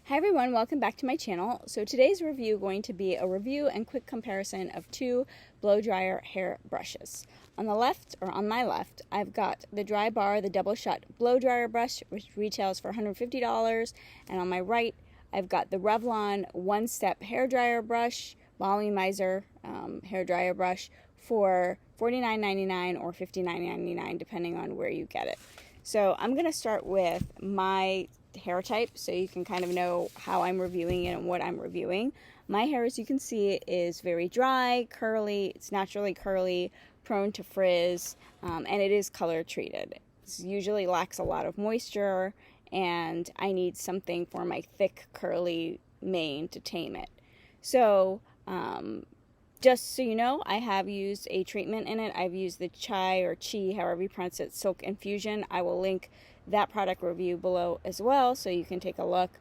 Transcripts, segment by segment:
Hi everyone, welcome back to my channel. So today's review is going to be a review and quick comparison of two blow dryer hair brushes. On the left, or on my left, I've got the Drybar, the double shot blow dryer brush, which retails for $150, and on my right, I've got the Revlon one-step hair dryer brush, volumizer hair dryer brush for $49.99 or $59.99 depending on where you get it. So I'm going to start with my hair type so you can kind of know how I'm reviewing it and what I'm reviewing. My hair, as you can see, is very dry, curly. It's naturally curly, prone to frizz, and it is color treated. It usually lacks a lot of moisture, and I need something for my thick curly mane to tame it. So just so you know, I have used a treatment in it. I've used the Chai or Chi, however you pronounce it, Silk Infusion. I will link that product review below as well so you can take a look.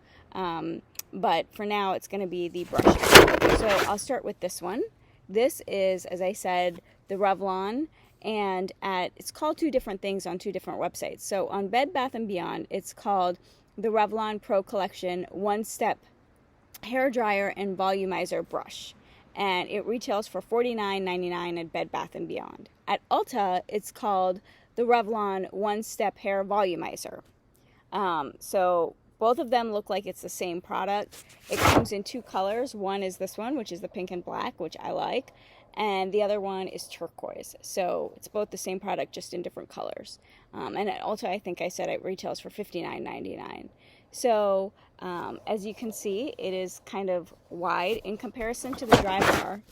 But for now, it's going to be the brushes. So I'll start with this one. This is, as I said, the Revlon, and it's called two different things on two different websites. So on Bed Bath & Beyond, it's called the Revlon Pro Collection One-Step Hair Dryer and Volumizer Brush. And it retails for $49.99 at Bed Bath & Beyond. At Ulta, it's called the Revlon One-Step Hair Volumizer. So both of them look like it's the same product. It comes in two colors. One is this one, which is the pink and black, which I like. And the other one is turquoise. So it's both the same product, just in different colors. And at Ulta, I think I said it retails for $59.99. So as you can see, it is kind of wide in comparison to the Drybar.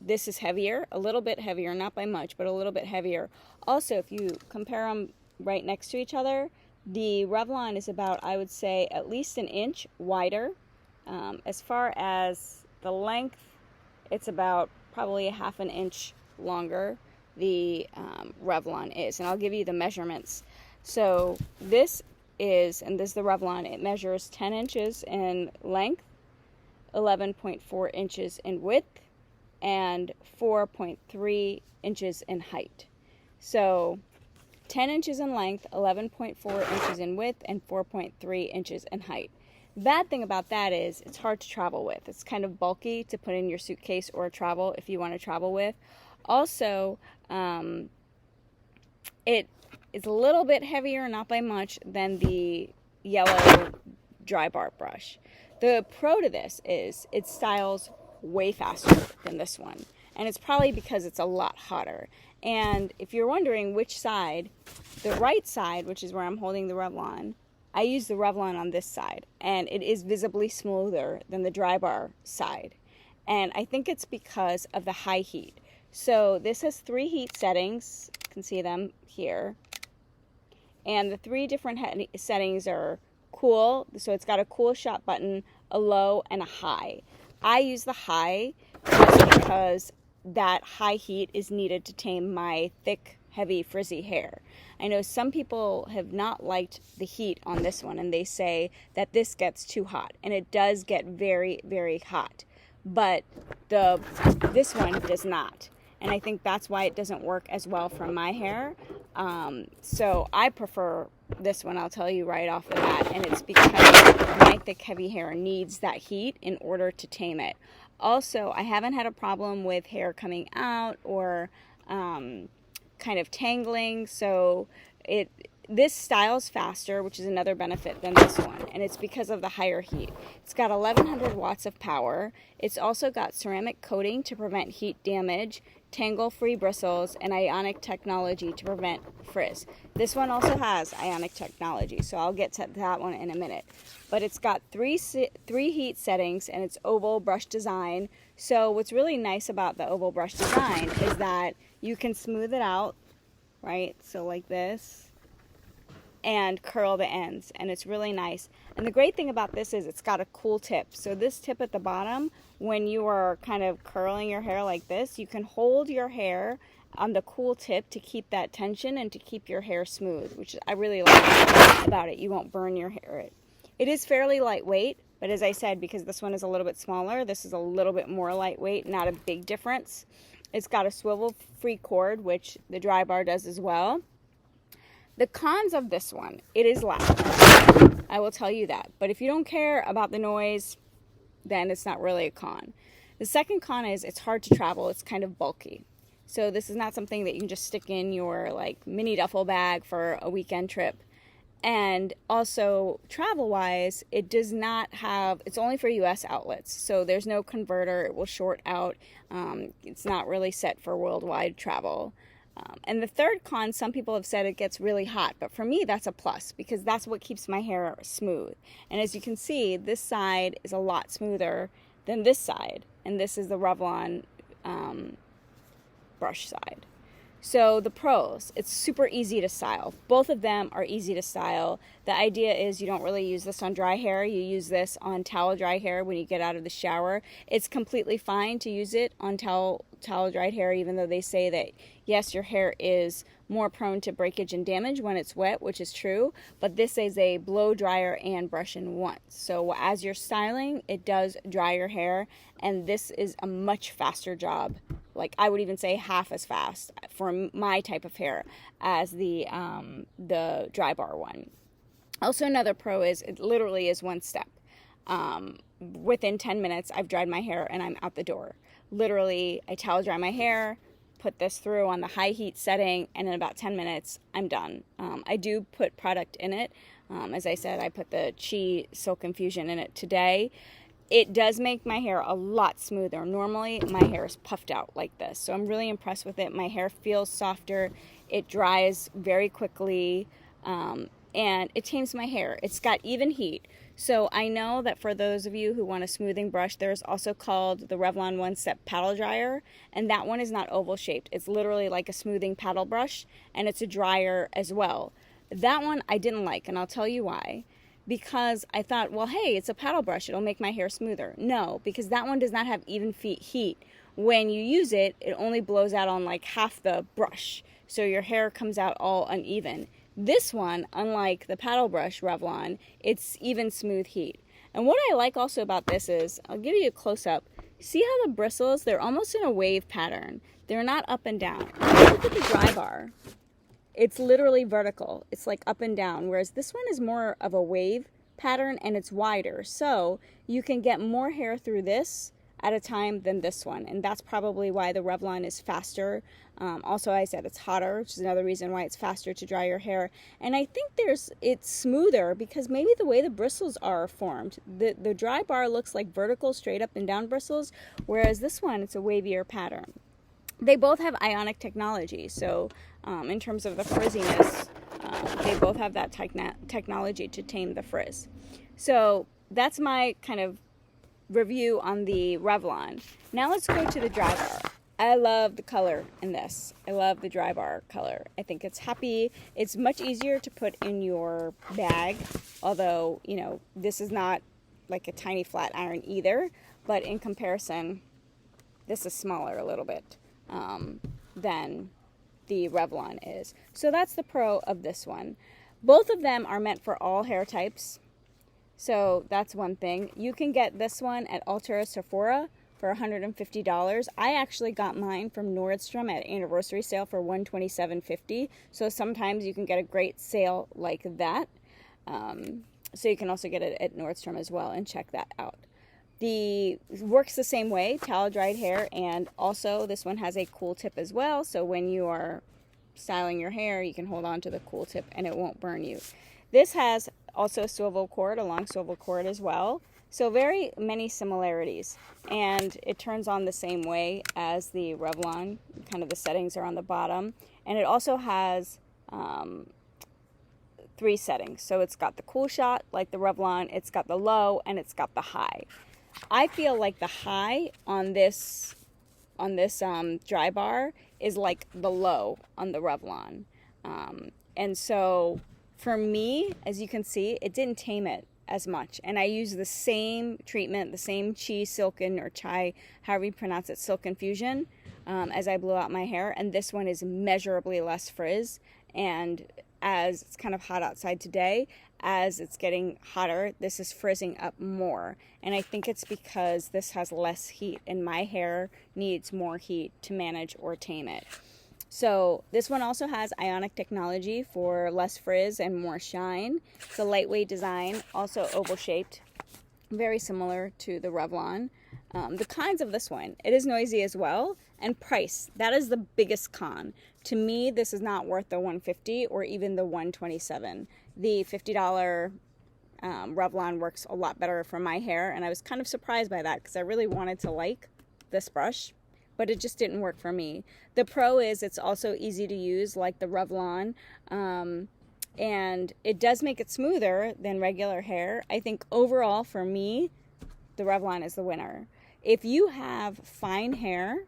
This is heavier, a little bit heavier, not by much, but a little bit heavier. Also, if you compare them right next to each other, the Revlon is about, I would say, at least an inch wider. As far as the length, it's about probably a half an inch longer, the Revlon is. And I'll give you the measurements. So this is the Revlon. It measures 10 inches in length, 11.4 inches in width, and 4.3 inches in height. So 10 inches in length, 11.4 inches in width, and 4.3 inches in height. The bad thing about that is it's hard to travel with. It's kind of bulky to put in your suitcase or travel if you want to travel with. Also, it is a little bit heavier, not by much, than the yellow Drybar brush. The pro to this is it styles way faster than this one, and it's probably because it's a lot hotter. And if you're wondering which side, the right side, which is where I'm holding the Revlon, I use the Revlon on this side, and it is visibly smoother than the Drybar side. And I think it's because of the high heat. So this has 3 heat settings. You can see them here. And the 3 different settings are cool. So it's got a cool shot button, a low, and a high. I use the high just because that high heat is needed to tame my thick, heavy, frizzy hair. I know some people have not liked the heat on this one, and they say that this gets too hot, and it does get very, very hot. But this one does not, and I think that's why it doesn't work as well for my hair. So I prefer this one, I'll tell you right off the bat, and it's because my thick, heavy hair needs that heat in order to tame it. Also, I haven't had a problem with hair coming out or kind of tangling, so this styles faster, which is another benefit than this one, and it's because of the higher heat. It's got 1100 watts of power. It's also got ceramic coating to prevent heat damage, tangle-free bristles, and ionic technology to prevent frizz. This one also has ionic technology, so I'll get to that one in a minute. But it's got three heat settings, and it's oval brush design. So what's really nice about the oval brush design is that you can smooth it out, right? So like this, and curl the ends, and it's really nice. And the great thing about this is it's got a cool tip. So this tip at the bottom, when you are kind of curling your hair like this, you can hold your hair on the cool tip to keep that tension and to keep your hair smooth, which I really like about it. You won't burn your hair. It is fairly lightweight, but as I said, because this one is a little bit smaller, this is a little bit more lightweight, not a big difference. It's got a swivel-free cord, which the Drybar does as well. The cons of this one, it is loud. I will tell you that. But if you don't care about the noise, then it's not really a con. The second con is it's hard to travel. It's kind of bulky. So this is not something that you can just stick in your like mini duffel bag for a weekend trip. And also travel-wise, it does not have, it's only for US outlets. So there's no converter. It will short out. It's not really set for worldwide travel. And the third con, some people have said it gets really hot, but for me that's a plus because that's what keeps my hair smooth. And as you can see, this side is a lot smoother than this side, and this is the Revlon brush side. So the pros, it's super easy to style. Both of them are easy to style. The idea is you don't really use this on dry hair. You use this on towel dry hair when you get out of the shower. It's completely fine to use it on towel dried hair, even though they say that, yes, your hair is more prone to breakage and damage when it's wet, which is true, but this is a blow dryer and brush in one. So as you're styling, it does dry your hair, and this is a much faster job. Like I would even say half as fast for my type of hair as the Drybar one. Also, another pro is it literally is one step. Within 10 minutes, I've dried my hair and I'm out the door. Literally, I towel dry my hair, put this through on the high heat setting, and in about 10 minutes, I'm done. I do put product in it. As I said, I put the Chi Silk Infusion in it today. It does make my hair a lot smoother. Normally, my hair is puffed out like this, so I'm really impressed with it. My hair feels softer. It dries very quickly, and it tames my hair. It's got even heat. So I know that for those of you who want a smoothing brush, there's also called the Revlon One Step Paddle Dryer, and that one is not oval shaped. It's literally like a smoothing paddle brush, and it's a dryer as well. That one I didn't like, and I'll tell you why. Because I thought, well, hey, it's a paddle brush. It'll make my hair smoother. No, because that one does not have even heat. When you use it, it only blows out on like half the brush. So your hair comes out all uneven. This one, unlike the paddle brush Revlon, it's even smooth heat. And what I like also about this is, I'll give you a close-up. See how the bristles, they're almost in a wave pattern. They're not up and down. Look at the Drybar. It's literally vertical. It's like up and down, whereas this one is more of a wave pattern and it's wider. So you can get more hair through this at a time than this one, and that's probably why the Revlon is faster. Also, I said it's hotter, which is another reason why it's faster to dry your hair. And I think it's smoother because maybe the way the bristles are formed. The Drybar looks like vertical, straight up and down bristles, whereas this one, it's a wavier pattern. They both have ionic technology, so in terms of the frizziness, they both have that technology to tame the frizz. So that's my kind of review on the Revlon. Now let's go to the Drybar. I love the color in this. I love the Drybar color. I think it's happy. It's much easier to put in your bag, although, you know, this is not like a tiny flat iron either, but in comparison, this is smaller a little bit than the Revlon is. So that's the pro of this one. Both of them are meant for all hair types. So that's one thing. You can get this one at Ulta Sephora for $150. I actually got mine from Nordstrom at anniversary sale for $127.50. So sometimes you can get a great sale like that. So you can also get it at Nordstrom as well and check that out. Works the same way, towel dried hair, and also this one has a cool tip as well. So when you are styling your hair, you can hold on to the cool tip and it won't burn you. This has also a swivel cord, a long swivel cord as well. So very many similarities, and it turns on the same way as the Revlon. Kind of the settings are on the bottom, and it also has 3 settings. So it's got the cool shot like the Revlon, it's got the low, and it's got the high. I feel like the high on this Drybar is like the low on the Revlon, and so for me, as you can see, it didn't tame it as much. And I use the same treatment, the same Chi Silken or Chai, however you pronounce it, Silk Infusion, as I blew out my hair. And this one is measurably less frizz. And as it's kind of hot outside today, as it's getting hotter, this is frizzing up more. And I think it's because this has less heat and my hair needs more heat to manage or tame it. So this one also has ionic technology for less frizz and more shine. It's a lightweight design, also oval shaped, very similar to the Revlon. The cons of this one, it is noisy as well, and price. That is the biggest con. To me, this is not worth the $150 or even the $127. The $50 Revlon works a lot better for my hair, and I was kind of surprised by that because I really wanted to like this brush, but it just didn't work for me. The pro is it's also easy to use like the Revlon, and it does make it smoother than regular hair. I think overall for me, the Revlon is the winner. If you have fine hair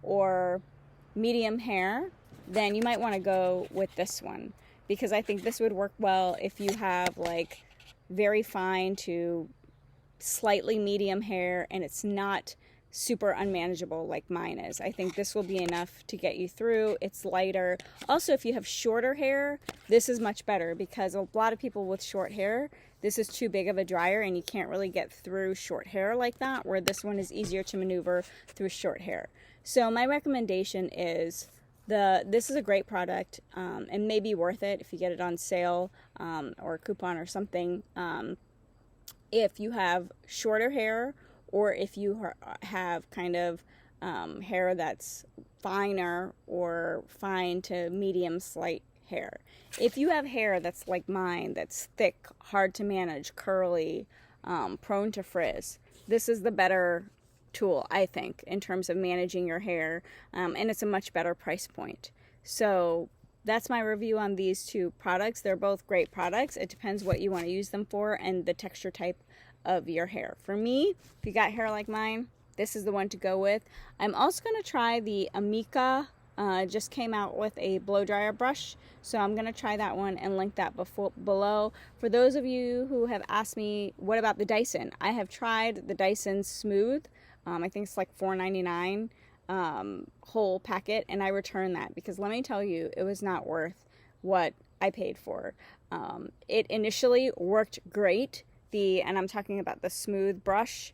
or medium hair, then you might want to go with this one, because I think this would work well if you have like very fine to slightly medium hair and it's not super unmanageable like mine is. I think this will be enough to get you through. It's lighter. Also, if you have shorter hair, this is much better, because a lot of people with short hair, this is too big of a dryer and you can't really get through short hair like that, where this one is easier to maneuver through short hair. So my recommendation is this is a great product, and may be worth it if you get it on sale or a coupon or something. If you have shorter hair, or if you have kind of hair that's finer or fine to medium slight hair. If you have hair that's like mine, that's thick, hard to manage, curly, prone to frizz, this is the better tool, I think, in terms of managing your hair, and it's a much better price point. So that's my review on these two products. They're both great products. It depends what you want to use them for and the texture type of your hair. For me, if you got hair like mine, this is the one to go with. I'm also going to try the Amika. Just came out with a blow dryer brush, so I'm going to try that one and link that below. For those of you who have asked me, what about the Dyson? I have tried the Dyson Smooth. I think it's like $4.99 whole packet, and I returned that because let me tell you, it was not worth what I paid for. It initially worked great, and I'm talking about the smooth brush,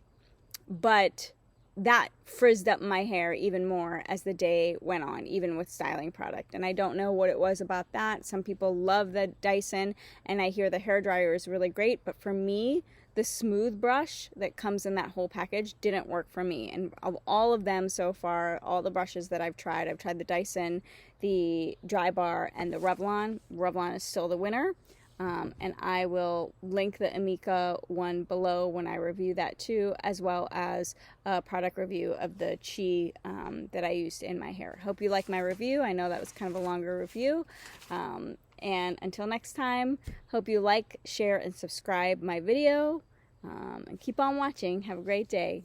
but that frizzed up my hair even more as the day went on, even with styling product. And I don't know what it was about that. Some people love the Dyson, and I hear the hairdryer is really great, but for me, the smooth brush that comes in that whole package didn't work for me. And of all of them so far, all the brushes that I've tried the Dyson, the Drybar, and the Revlon. Revlon is still the winner. And I will link the Amika one below when I review that too, as well as a product review of the Chi that I used in my hair. Hope you like my review. I know that was kind of a longer review. And until next time, hope you like, share, and subscribe my video. And keep on watching. Have a great day.